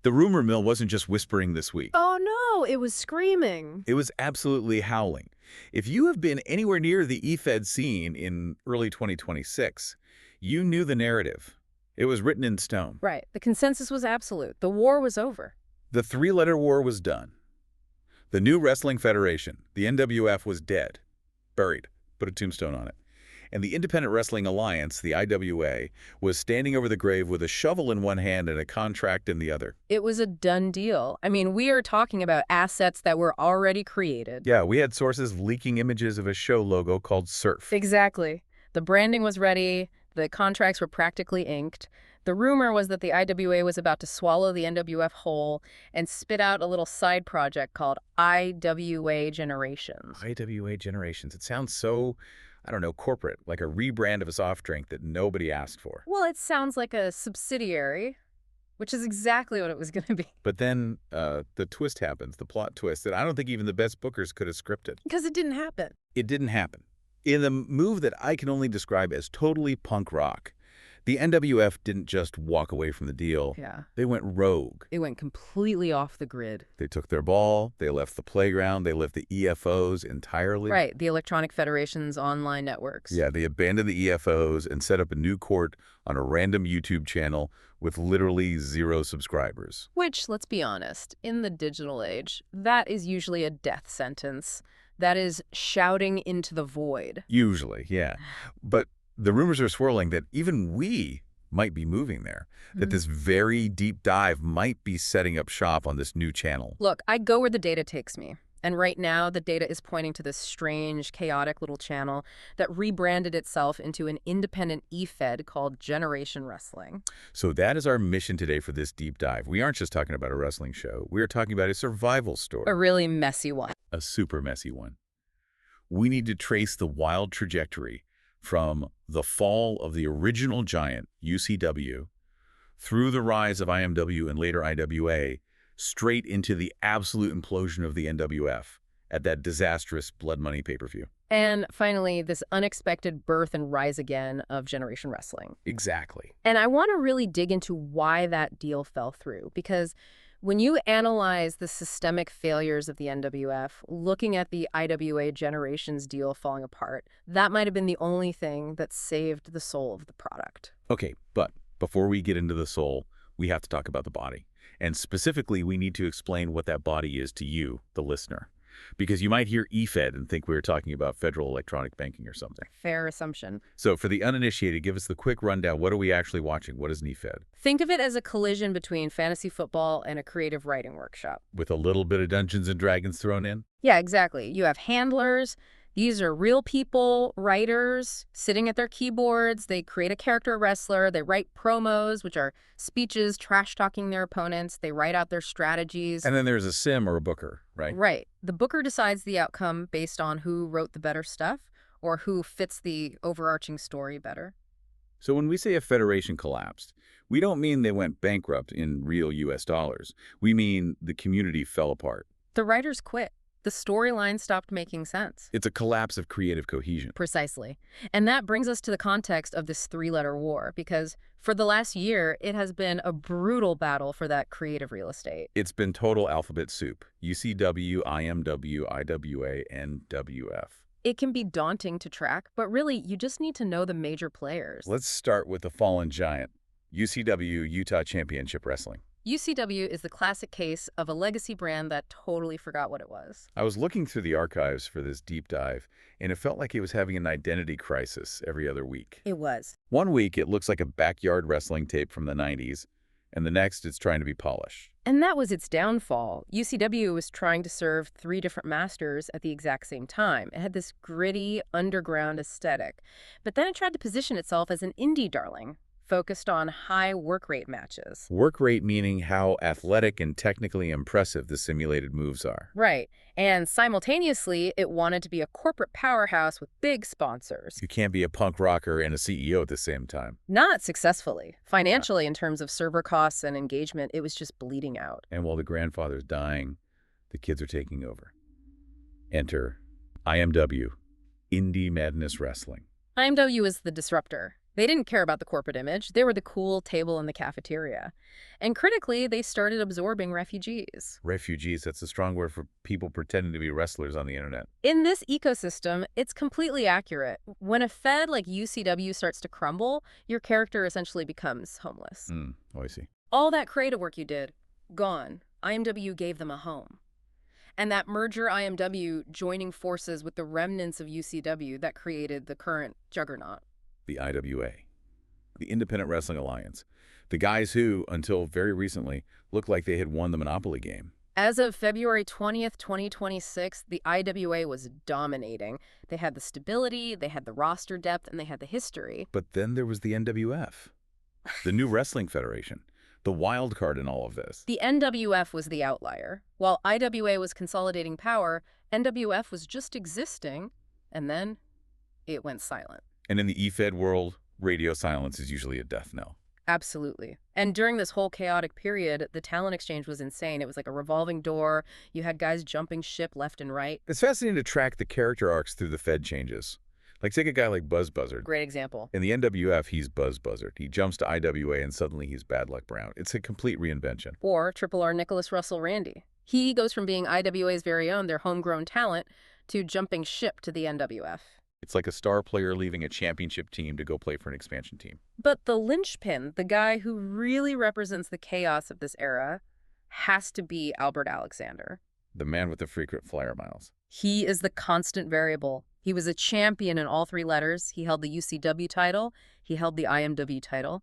The rumor mill wasn't just whispering this week. Oh no, it was screaming. It was absolutely howling. If you have been anywhere near the eFed scene in early 2026, you knew the narrative. It was written in stone. Right. The consensus was absolute. The war was over. The three-letter war was done. The new wrestling federation, the NWF, was dead. Buried. Put a tombstone on it. And the Independent Wrestling Alliance, the IWA, was standing over the grave with a shovel in one hand and a contract in the other. It was a done deal. I mean, we are talking about assets that were already created. Yeah, we had sources leaking images of a show logo called Surf. Exactly. The branding was ready. The contracts were practically inked. The rumor was that the IWA was about to swallow the NWF whole and spit out a little side project called IWA Generations. IWA Generations. It sounds so, I don't know, corporate, like a rebrand of a soft drink that nobody asked for. Well, it sounds like a subsidiary, which is exactly what it was going to be. But then the twist happens, the plot twist, that I don't think even the best bookers could have scripted. Because it didn't happen. It didn't happen. In the move that I can only describe as totally punk rock, the NWF didn't just walk away from the deal. Yeah. They went rogue. It went completely off the grid. They took their ball, they left the playground, they left the EFOs entirely. Right, the Electronic Federation's online networks. Yeah, they abandoned the EFOs and set up a new court on a random YouTube channel with literally 0 subscribers. Which, let's be honest, in the digital age, that is usually a death sentence. That is shouting into the void. Usually, yeah. But the rumors are swirling that even we might be moving there, that this very deep dive might be setting up shop on this new channel. Look, I go where the data takes me. And right now, the data is pointing to this strange, chaotic little channel that rebranded itself into an independent eFed called Generation Wrestling. So that is our mission today for this deep dive. We aren't just talking about a wrestling show. We are talking about a survival story. A really messy one. A super messy one. We need to trace the wild trajectory from the fall of the original giant, UCW, through the rise of IMW and later IWA, straight into the absolute implosion of the NWF at that disastrous Blood Money pay-per-view. And finally, this unexpected birth and rise again of Generation Wrestling. Exactly. And I want to really dig into why that deal fell through, because when you analyze the systemic failures of the NWF, looking at the IWA Generations deal falling apart, that might have been the only thing that saved the soul of the product. Okay, but before we get into the soul, we have to talk about the body. And specifically, we need to explain what that body is to you, the listener. Because you might hear eFed and think we were talking about federal electronic banking or something. Fair assumption. So for the uninitiated, give us the quick rundown. What are we actually watching? What is an eFed? Think of it as a collision between fantasy football and a creative writing workshop. With a little bit of Dungeons and Dragons thrown in? Yeah, exactly. You have handlers. These are real people, writers, sitting at their keyboards. They create a character wrestler. They write promos, which are speeches trash-talking their opponents. They write out their strategies. And then there's a sim or a booker, right? Right. The booker decides the outcome based on who wrote the better stuff or who fits the overarching story better. So when we say a federation collapsed, we don't mean they went bankrupt in real U.S. dollars. We mean the community fell apart. The writers quit. The storyline stopped making sense. It's a collapse of creative cohesion. Precisely. And that brings us to the context of this three-letter war, because for the last year, it has been a brutal battle for that creative real estate. It's been total alphabet soup. UCW, IMW, IWA, NWF. It can be daunting to track, but really, you just need to know the major players. Let's start with the fallen giant, UCW, Utah Championship Wrestling. UCW is the classic case of a legacy brand that totally forgot what it was. I was looking through the archives for this deep dive, and it felt like it was having an identity crisis every other week. It was. One week, it looks like a backyard wrestling tape from the 90s, and the next, it's trying to be polished. And that was its downfall. UCW was trying to serve 3 different masters at the exact same time. It had this gritty, underground aesthetic. But then it tried to position itself as an indie darling, focused on high work rate matches. Work rate meaning how athletic and technically impressive the simulated moves are. Right. And simultaneously, it wanted to be a corporate powerhouse with big sponsors. You can't be a punk rocker and a CEO at the same time. Not successfully. Financially, in terms of server costs and engagement, it was just bleeding out. And while the grandfather's dying, the kids are taking over. Enter IMW, Indie Madness Wrestling. IMW is the disruptor. They didn't care about the corporate image. They were the cool table in the cafeteria. And critically, they started absorbing refugees. Refugees, that's a strong word for people pretending to be wrestlers on the internet. In this ecosystem, it's completely accurate. When a Fed like UCW starts to crumble, your character essentially becomes homeless. Oh, I see. All that creative work you did, gone. IMW gave them a home. And that merger IMW joining forces with the remnants of UCW that created the current juggernaut. The IWA, the Independent Wrestling Alliance. The guys who, until very recently, looked like they had won the Monopoly game. As of February 20th, 2026, the IWA was dominating. They had the stability, they had the roster depth, and they had the history. But then there was the NWF, the new wrestling federation, the wild card in all of this. The NWF was the outlier. While IWA was consolidating power, NWF was just existing, and then it went silent. And in the E-Fed world, radio silence is usually a death knell. Absolutely. And during this whole chaotic period, the talent exchange was insane. It was like a revolving door. You had guys jumping ship left and right. It's fascinating to track the character arcs through the Fed changes. Like, take a guy like Buzz Buzzard. Great example. In the NWF, he's Buzz Buzzard. He jumps to IWA and suddenly he's Bad Luck Brown. It's a complete reinvention. Or Triple R Nicholas Russell Randy. He goes from being IWA's very own, their homegrown talent, to jumping ship to the NWF. It's like a star player leaving a championship team to go play for an expansion team. But the linchpin, the guy who really represents the chaos of this era, has to be Albert Alexander. The man with the frequent flyer miles. He is the constant variable. He was a champion in all three letters. He held the UCW title, he held the IMW title,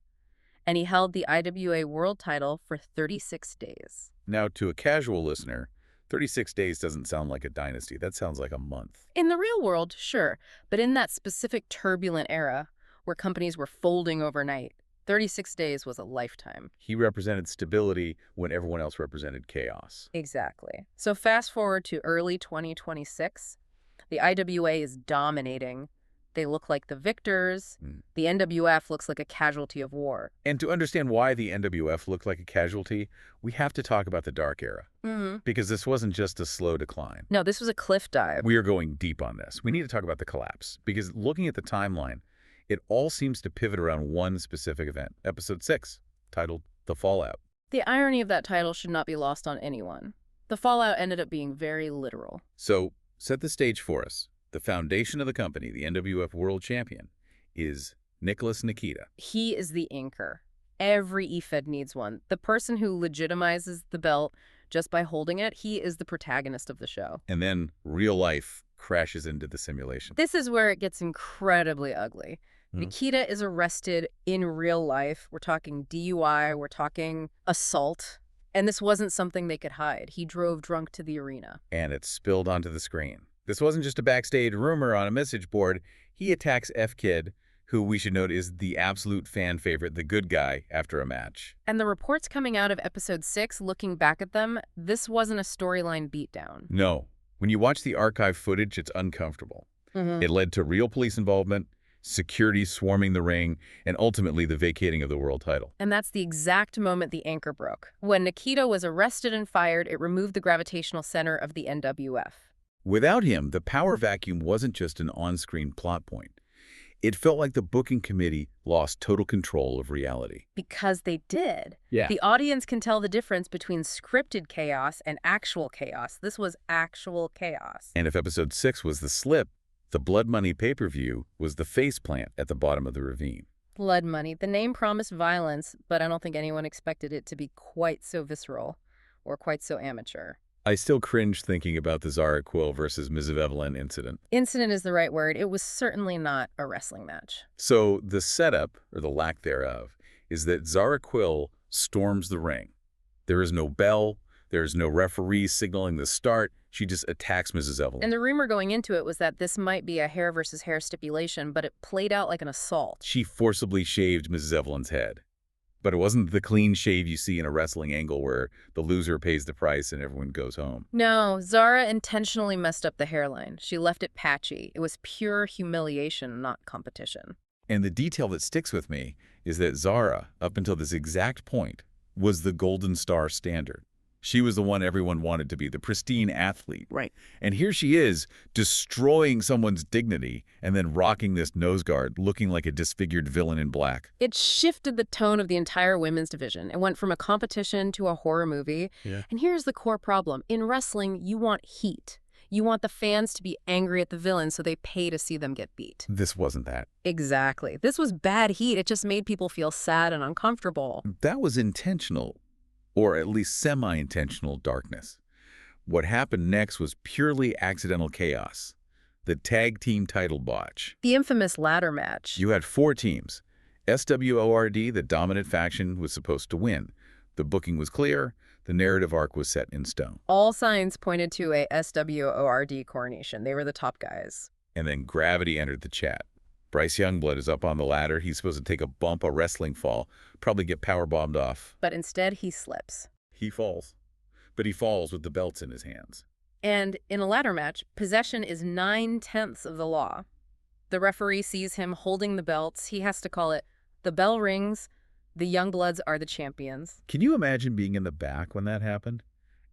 and he held the IWA World title for 36 days. Now, to a casual listener, 36 days doesn't sound like a dynasty. That sounds like a month. In the real world, sure, but in that specific turbulent era where companies were folding overnight, 36 days was a lifetime. He represented stability when everyone else represented chaos. Exactly. So fast forward to early 2026, the IWA is dominating. They look like the victors. The NWF looks like a casualty of war. And to understand why the NWF looked like a casualty, we have to talk about the dark era. Because this wasn't just a slow decline. No, this was a cliff dive. We are going deep on this. We need to talk about the collapse. Because looking at the timeline, it all seems to pivot around one specific event, episode 6, titled The Fallout. The irony of that title should not be lost on anyone. The fallout ended up being very literal. So, set the stage for us. The foundation of the company, the NWF World Champion, is Nicholas Nikita. He is the anchor. Every E-Fed needs one. The person who legitimizes the belt just by holding it, he is the protagonist of the show. And then real life crashes into the simulation. This is where it gets incredibly ugly. Nikita is arrested in real life. We're talking DUI, we're talking assault. And this wasn't something they could hide. He drove drunk to the arena. And it spilled onto the screen. This wasn't just a backstage rumor on a message board. He attacks F-Kid, who we should note is the absolute fan favorite, the good guy, after a match. And the reports coming out of episode 6, looking back at them, this wasn't a storyline beatdown. No. When you watch the archive footage, it's uncomfortable. It led to real police involvement, security swarming the ring, and ultimately the vacating of the world title. And that's the exact moment the anchor broke. When Nikita was arrested and fired, it removed the gravitational center of the NWF. Without him, the power vacuum wasn't just an on-screen plot point. It felt like the booking committee lost total control of reality. Because they did. Yeah. The audience can tell the difference between scripted chaos and actual chaos. This was actual chaos. And if episode 6 was the slip, the Blood Money pay-per-view was the faceplant at the bottom of the ravine. Blood Money. The name promised violence, but I don't think anyone expected it to be quite so visceral or quite so amateur. I still cringe thinking about the Zara Quill versus Ms. Evelyn incident. Incident is the right word. It was certainly not a wrestling match. So the setup, or the lack thereof, is that Zara Quill storms the ring. There is no bell. There is no referee signaling the start. She just attacks Mrs. Evelyn. And the rumor going into it was that this might be a hair versus hair stipulation, but it played out like an assault. She forcibly shaved Mrs. Evelyn's head. But it wasn't the clean shave you see in a wrestling angle where the loser pays the price and everyone goes home. No, Zara intentionally messed up the hairline. She left it patchy. It was pure humiliation, not competition. And the detail that sticks with me is that Zara, up until this exact point, was the Golden Star standard. She was the one everyone wanted to be, the pristine athlete. Right. And here she is, destroying someone's dignity and then rocking this nose guard, looking like a disfigured villain in black. It shifted the tone of the entire women's division. It went from a competition to a horror movie. Yeah. And here's the core problem. In wrestling, you want heat. You want the fans to be angry at the villain, so they pay to see them get beat. This wasn't that. Exactly. This was bad heat. It just made people feel sad and uncomfortable. That was intentional, or at least semi-intentional darkness. What happened next was purely accidental chaos. The tag team title botch. The infamous ladder match. You had 4 teams. SWORD, the dominant faction, was supposed to win. The booking was clear. The narrative arc was set in stone. All signs pointed to a SWORD coronation. They were the top guys. And then gravity entered the chat. Bryce Youngblood is up on the ladder. He's supposed to take a bump, a wrestling fall, probably get powerbombed off. But instead, he slips. He falls. But he falls with the belts in his hands. And in a ladder match, possession is 9/10 of the law. The referee sees him holding the belts. He has to call it. The bell rings. The Youngbloods are the champions. Can you imagine being in the back when that happened?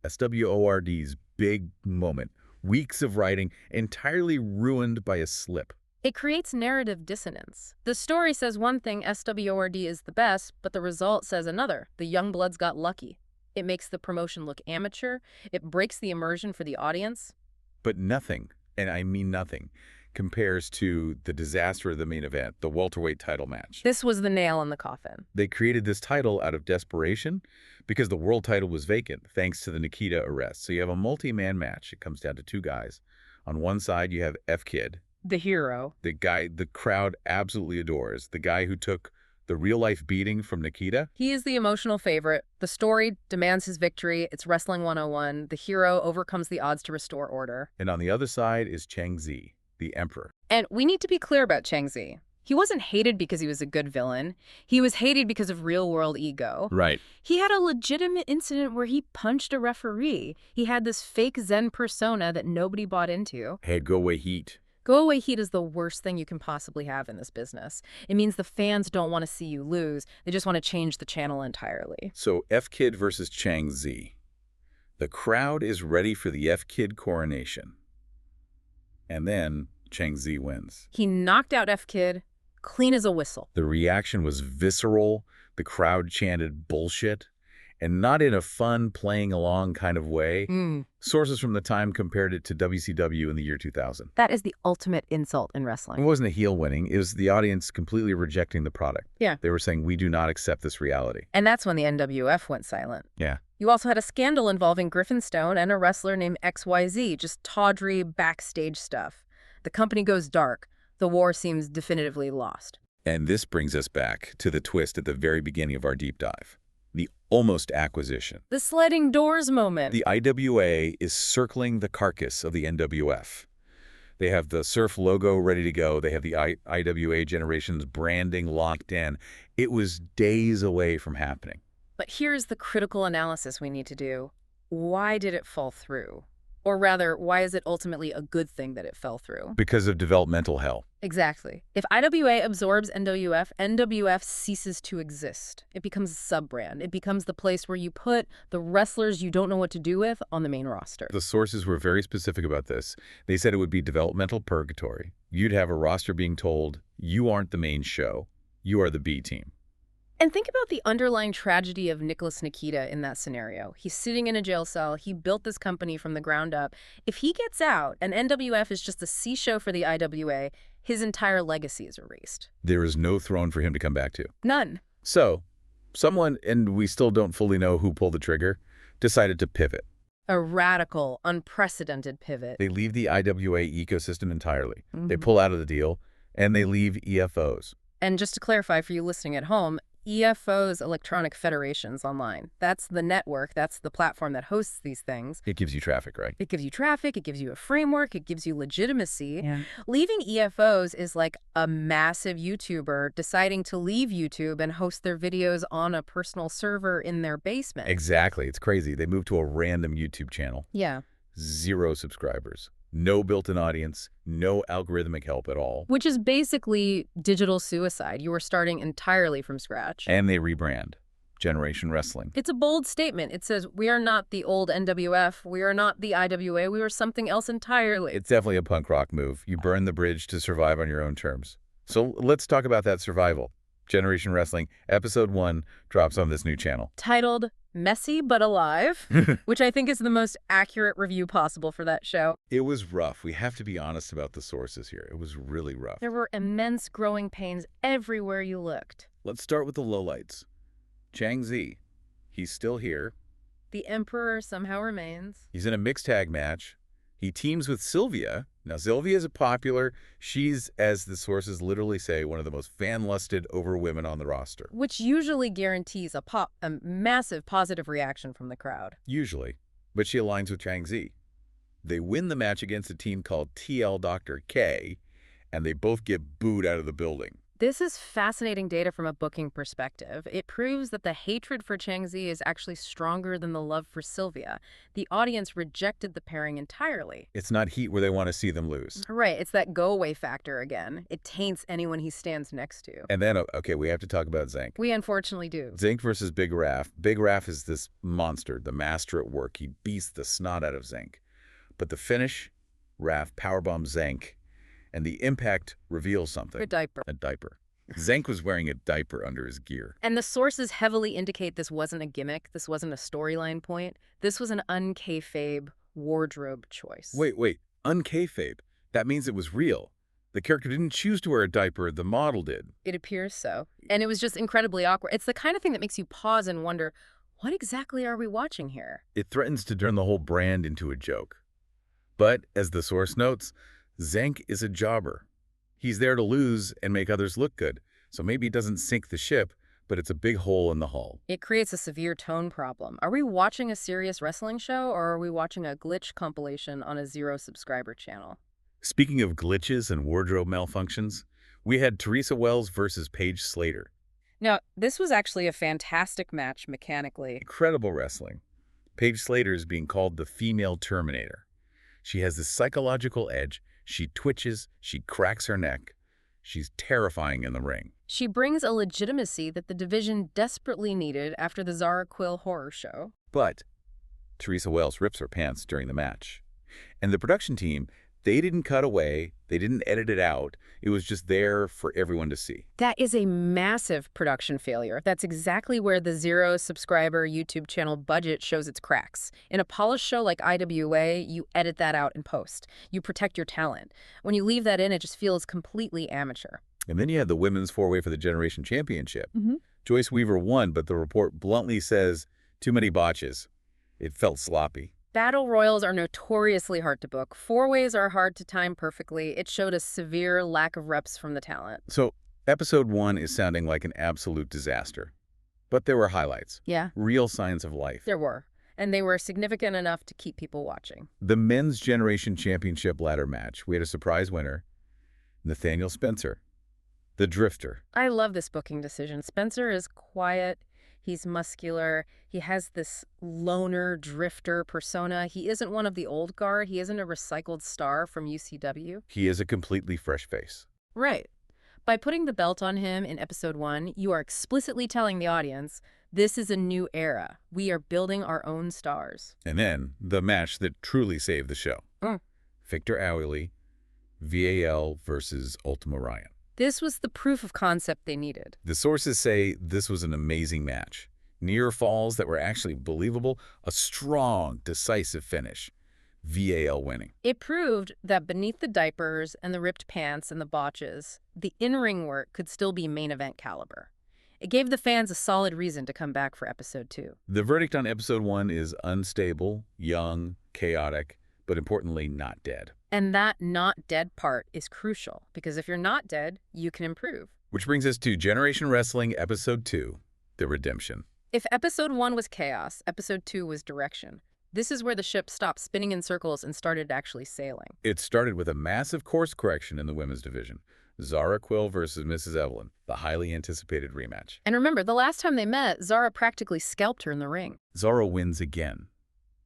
SWORD's big moment. Weeks of writing entirely ruined by a slip. It creates narrative dissonance. The story says one thing, SWORD is the best, but the result says another. The Youngbloods got lucky. It makes the promotion look amateur. It breaks the immersion for the audience. But nothing, and I mean nothing, compares to the disaster of the main event, the welterweight title match. This was the nail in the coffin. They created this title out of desperation because the world title was vacant thanks to the Nikita arrest. So you have a multi-man match. It comes down to 2 guys. On one side, you have F-Kid, The hero. the guy the crowd absolutely adores, the guy who took the real-life beating from Nikita. He is the emotional favorite. The story demands his victory. It's Wrestling 101. The hero overcomes the odds to restore order. And on the other side is Chang Zi, the emperor. And we need to be clear about Chang Zi. He wasn't hated because he was a good villain. He was hated because of real-world ego. Right. He had a legitimate incident where he punched a referee. He had this fake Zen persona that nobody bought into. Hey, go away heat. Go away heat is the worst thing you can possibly have in this business. It means the fans don't want to see you lose. They just want to change the channel entirely. So F-Kid versus Chang Zi. The crowd is ready for the F-Kid coronation. And then Chang Zi wins. He knocked out F-Kid, clean as a whistle. The reaction was visceral. The crowd chanted bullshit. And not in a fun, playing along kind of way. Sources from the time compared it to WCW in the year 2000. That is the ultimate insult in It wrestling. wasn't a heel winning. It was the audience completely rejecting the product. Yeah. They were saying, we do not accept this reality. And that's when the NWF went silent. Yeah. You also had a scandal involving Griffin Stone and a wrestler named XYZ, just tawdry backstage stuff. The company goes dark. The war seems definitively lost. And this brings us back to the twist at the very beginning of our deep dive. The almost acquisition. The sliding doors moment. The IWA is circling the carcass of the NWF. They have the Surf logo ready to go. They have the IWA Generations branding locked in. It was days away from happening. But here's the critical analysis we need to do. Why did it fall through? Or rather, why is it ultimately a good thing that it fell through? Because of developmental hell. Exactly. If IWA absorbs NWF, NWF ceases to exist. It becomes a sub-brand. It becomes the place where you put the wrestlers you don't know what to do with on the main roster. The sources were very specific about this. They said it would be developmental purgatory. You'd have a roster being told, you aren't the main show. You are the B team. And think about the underlying tragedy of Nicholas Nikita in that scenario. He's sitting in a jail cell. He built this company from the ground up. If he gets out and NWF is just a C-show for the IWA, his entire legacy is erased. There is no throne for him to come back to. None. So, someone, and we still don't fully know who pulled the trigger, decided to pivot. A radical, unprecedented pivot. They leave the IWA ecosystem entirely. They pull out of the deal, and they leave EFOs. And just to clarify for you listening at home, EFOs, Electronic Federations Online. That's the network. That's the platform that hosts these things. It gives you traffic, right? It gives you traffic. It gives you a framework. It gives you legitimacy. Yeah. Leaving EFOs is like a massive YouTuber deciding to leave YouTube and host their videos on a personal server in their basement. Exactly. It's crazy. They moved to a random YouTube channel. Yeah. 0 subscribers. No built-in audience. No algorithmic help at all. Which is basically digital suicide. You were starting entirely from scratch. And they rebrand. Generation Wrestling. It's a bold statement. It says, we are not the old NWF, we are not the IWA, we are something else entirely. It's definitely a punk rock move. You burn the bridge to survive on your own terms. So let's talk about that survival. Generation Wrestling, Episode 1 drops on this new channel. Titled Messy But Alive, which I think is the most accurate review possible for that show. It was rough. We have to be honest about the sources here. It was really rough. There were immense growing pains everywhere you looked. Let's start with the lowlights. Chang Zi. He's still here. The Emperor somehow remains. He's in a mixed tag match. He teams with Sylvia. Now, Sylvia is popular. She's, as the sources literally say, one of the most fan-lusted over women on the roster. Which usually guarantees a massive positive reaction from the crowd. Usually. But she aligns with Chang Zi. They win the match against a team called TL Dr. K, and they both get booed out of the building. This is fascinating data from a booking perspective. It proves that the hatred for Chang Zi is actually stronger than the love for Sylvia. The audience rejected the pairing entirely. It's not heat where they want to see them lose. Right, it's that go-away factor again. It taints anyone he stands next to. And then, okay, we have to talk about Zenk. We unfortunately do. Zenk versus Big Raph. Big Raph is this monster, the master at work. He beats the snot out of Zenk. But the finish, Raph powerbombs Zenk, and the impact reveals something. A diaper. A diaper. Zenk was wearing a diaper under his gear. And the sources heavily indicate this wasn't a gimmick, this wasn't a storyline point. This was an un-kayfabe wardrobe choice. Wait. Un-kayfabe? That means it was real. The character didn't choose to wear a diaper, the model did. It appears so. And it was just incredibly awkward. It's the kind of thing that makes you pause and wonder, what exactly are we watching here? It threatens to turn the whole brand into a joke. But, as the source notes, Zenk is a jobber. He's there to lose and make others look good. So maybe it doesn't sink the ship, but it's a big hole in the hull. It creates a severe tone problem. Are we watching a serious wrestling show, or are we watching a glitch compilation on a zero-subscriber channel? Speaking of glitches and wardrobe malfunctions, we had Teresa Wells versus Paige Slater. Now, this was actually a fantastic match mechanically. Incredible wrestling. Paige Slater is being called the female Terminator. She has this psychological edge. She twitches, she cracks her neck. She's terrifying in the ring. She brings a legitimacy that the division desperately needed after the Zara Quill horror show. But Teresa Wells rips her pants during the match. And the production team, they didn't cut away, they didn't edit it out. It was just there for everyone to see. That is a massive production failure. That's exactly where the zero-subscriber YouTube channel budget shows its cracks. In a polished show like IWA, you edit that out in post. You protect your talent. When you leave that in, it just feels completely amateur. And then you had the women's four-way for the Generation Championship. Mm-hmm. Joyce Weaver won, but the report bluntly says, too many botches. It felt sloppy. Battle royals are notoriously hard to book. Four-ways are hard to time perfectly. It showed a severe lack of reps from the talent. So, Episode 1 is sounding like an absolute disaster. But there were highlights. Yeah. Real signs of life. There were. And they were significant enough to keep people watching. The Men's Generation Championship ladder match. We had a surprise winner, Nathaniel Spencer, the Drifter. I love this booking decision. Spencer is quiet. He's muscular. He has this loner drifter persona. He isn't one of the old guard. He isn't a recycled star from UCW. He is a completely fresh face. Right. By putting the belt on him in Episode 1, you are explicitly telling the audience, this is a new era. We are building our own stars. And then, the match that truly saved the show. Victor Awley, VAL versus Ultima Ryan. This was the proof of concept they needed. The sources say this was an amazing match. Near falls that were actually believable, a strong, decisive finish. VAL winning. It proved that beneath the diapers and the ripped pants and the botches, the in-ring work could still be main event caliber. It gave the fans a solid reason to come back for Episode 2. The verdict on Episode 1 is unstable, young, chaotic, but importantly, not dead. And that not dead part is crucial, because if you're not dead, you can improve. Which brings us to Generation Wrestling Episode 2, The Redemption. If Episode 1 was chaos, Episode 2 was direction. This is where the ship stopped spinning in circles and started actually sailing. It started with a massive course correction in the women's division. Zara Quill versus Mrs. Evelyn, the highly anticipated rematch. And remember, the last time they met, Zara practically scalped her in the ring. Zara wins again.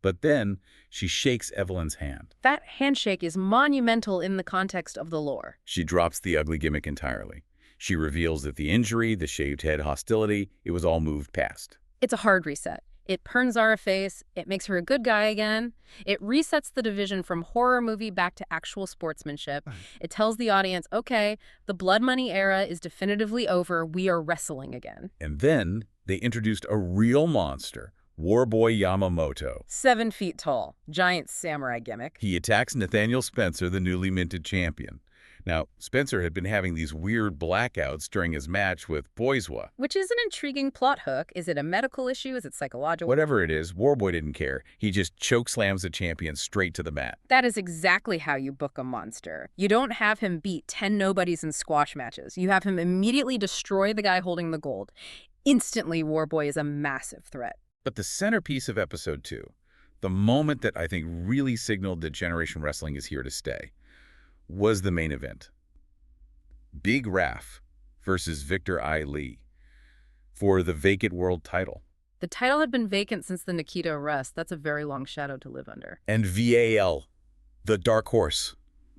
But then she shakes Evelyn's hand. That handshake is monumental in the context of the lore. She drops the ugly gimmick entirely. She reveals that the injury, the shaved head hostility, it was all moved past. It's a hard reset. It turns Zara face, it makes her a good guy again. It resets the division from horror movie back to actual sportsmanship. Right. It tells the audience, okay, the blood money era is definitively over. We are wrestling again. And then they introduced a real monster, Warboy Yamamoto. 7 feet tall, giant samurai gimmick. He attacks Nathaniel Spencer, the newly minted champion. Now, Spencer had been having these weird blackouts during his match with Boiswa. Which is an intriguing plot hook. Is it a medical issue? Is it psychological? Whatever it is, Warboy didn't care. He just chokeslams the champion straight to the mat. That is exactly how you book a monster. You don't have him beat 10 nobodies in squash matches. You have him immediately destroy the guy holding the gold. Instantly, Warboy is a massive threat. But the centerpiece of episode 2, the moment that I think really signaled that Generation Wrestling is here to stay, was the main event. Big Raph versus Victor I. Lee for the vacant world title. The title had been vacant since the Nikita arrest. That's a very long shadow to live under. And VAL, the dark horse,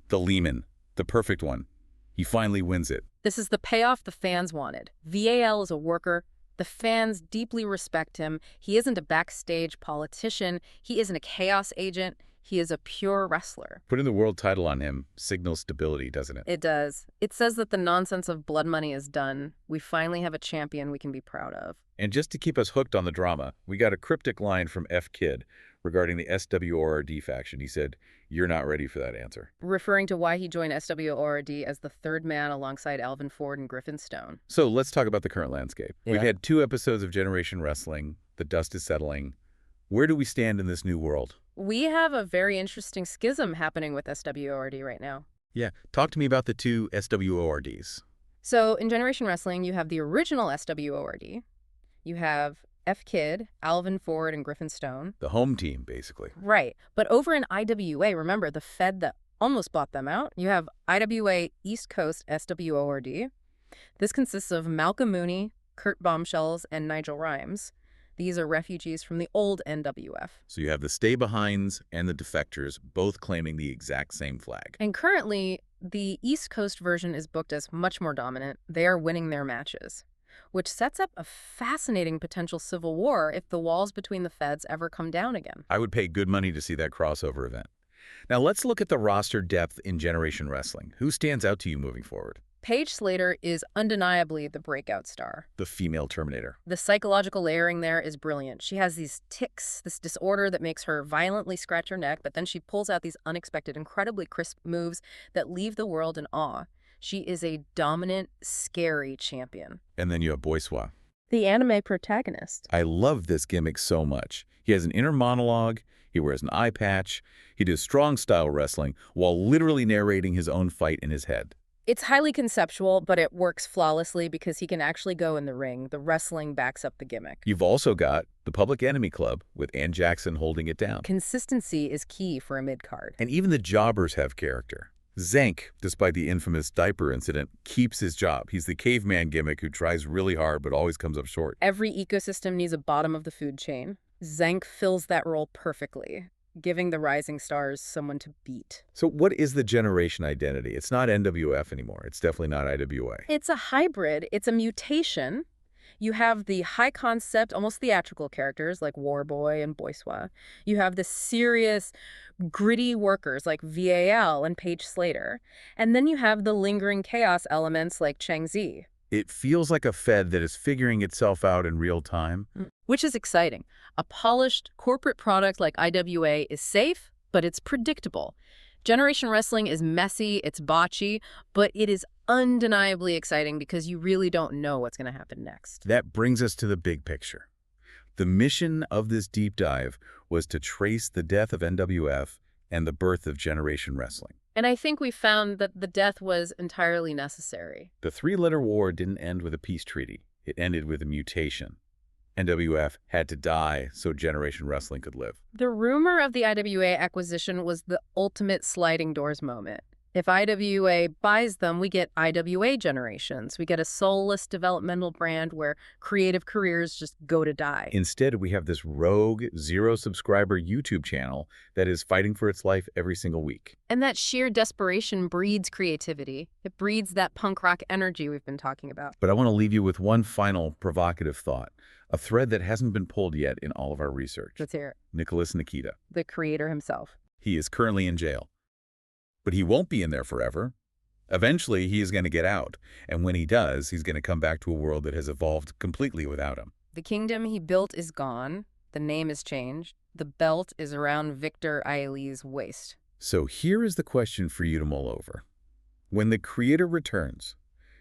the Lehman, the perfect one. He finally wins it. This is the payoff the fans wanted. VAL is a worker. The fans deeply respect him. He isn't a backstage politician. He isn't a chaos agent. He is a pure wrestler. Putting the world title on him signals stability, doesn't it? It does. It says that the nonsense of blood money is done. We finally have a champion we can be proud of. And just to keep us hooked on the drama, we got a cryptic line from F. Kid regarding the SWORD faction. He said, "You're not ready for that answer." Referring to why he joined SWORD as the third man alongside Alvin Ford and Griffin Stone. So let's talk about the current landscape. Yeah. We've had 2 episodes of Generation Wrestling. The dust is settling. Where do we stand in this new world? We have a very interesting schism happening with SWORD right now. Yeah, talk to me about the 2 SWORDs. So in Generation Wrestling, you have the original SWORD. You have F. Kid, Alvin Ford, and Griffin Stone. The home team, basically. Right. But over in IWA, remember, the Fed that almost bought them out, you have IWA East Coast SWORD. This consists of Malcolm Mooney, Kurt Bombshells, and Nigel Rhymes. These are refugees from the old NWF. So you have the stay-behinds and the defectors both claiming the exact same flag. And currently, the East Coast version is booked as much more dominant. They are winning their matches, which sets up a fascinating potential civil war if the walls between the feds ever come down again. I would pay good money to see that crossover event. Now let's look at the roster depth in Generation Wrestling. Who stands out to you moving forward? Paige Slater is undeniably the breakout star. The female Terminator. The psychological layering there is brilliant. She has these tics, this disorder that makes her violently scratch her neck, but then she pulls out these unexpected, incredibly crisp moves that leave the world in awe. She is a dominant, scary champion. And then you have Boiswa. The anime protagonist. I love this gimmick so much. He has an inner monologue, he wears an eye patch, he does strong style wrestling while literally narrating his own fight in his head. It's highly conceptual, but it works flawlessly because he can actually go in the ring. The wrestling backs up the gimmick. You've also got the Public Enemy Club with Ann Jackson holding it down. Consistency is key for a mid-card. And even the jobbers have character. Zank, despite the infamous diaper incident, keeps his job. He's the caveman gimmick who tries really hard but always comes up short. Every ecosystem needs a bottom of the food chain. Zank fills that role perfectly, giving the rising stars someone to beat. So what is the generation identity? It's not NWF anymore. It's definitely not IWA. It's a hybrid. It's a mutation. You have the high concept, almost theatrical characters like Warboy and Boiswa. You have the serious, gritty workers like VAL and Paige Slater. And then you have the lingering chaos elements like Chang Zi. It feels like a Fed that is figuring itself out in real time. Which is exciting. A polished corporate product like IWA is safe, but it's predictable. Generation Wrestling is messy, it's botchy, but it is undeniably exciting because you really don't know what's going to happen next. That brings us to the big picture. The mission of this deep dive was to trace the death of NWF and the birth of Generation Wrestling. And I think we found that the death was entirely necessary. The 3-letter war didn't end with a peace treaty. It ended with a mutation. NWF had to die so Generation Wrestling could live. The rumor of the IWA acquisition was the ultimate sliding doors moment. If IWA buys them, we get IWA generations. We get a soulless developmental brand where creative careers just go to die. Instead, we have this rogue, zero-subscriber YouTube channel that is fighting for its life every single week. And that sheer desperation breeds creativity. It breeds that punk rock energy we've been talking about. But I want to leave you with one final provocative thought, a thread that hasn't been pulled yet in all of our research. Let's hear it. Nicholas Nikita. The creator himself. He is currently in jail. But he won't be in there forever. Eventually, he is going to get out, and when he does, he's going to come back to a world that has evolved completely without him. The kingdom he built is gone. The name is changed. The belt is around Victor Ailey's waist. So here is the question for you to mull over. When the creator returns,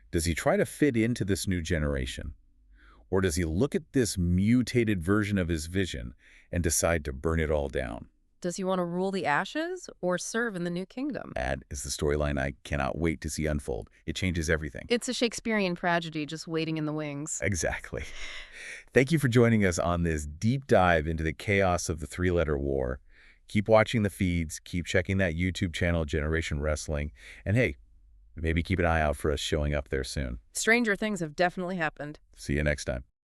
does he try to fit into this new generation? Or does he look at this mutated version of his vision and decide to burn it all down? Does he want to rule the ashes or serve in the new kingdom? That is the storyline I cannot wait to see unfold. It changes everything. It's a Shakespearean tragedy just waiting in the wings. Exactly. Thank you for joining us on this deep dive into the chaos of the three-letter war. Keep watching the feeds, keep checking that YouTube channel, Generation Wrestling, and hey, maybe keep an eye out for us showing up there soon. Stranger things have definitely happened. See you next time.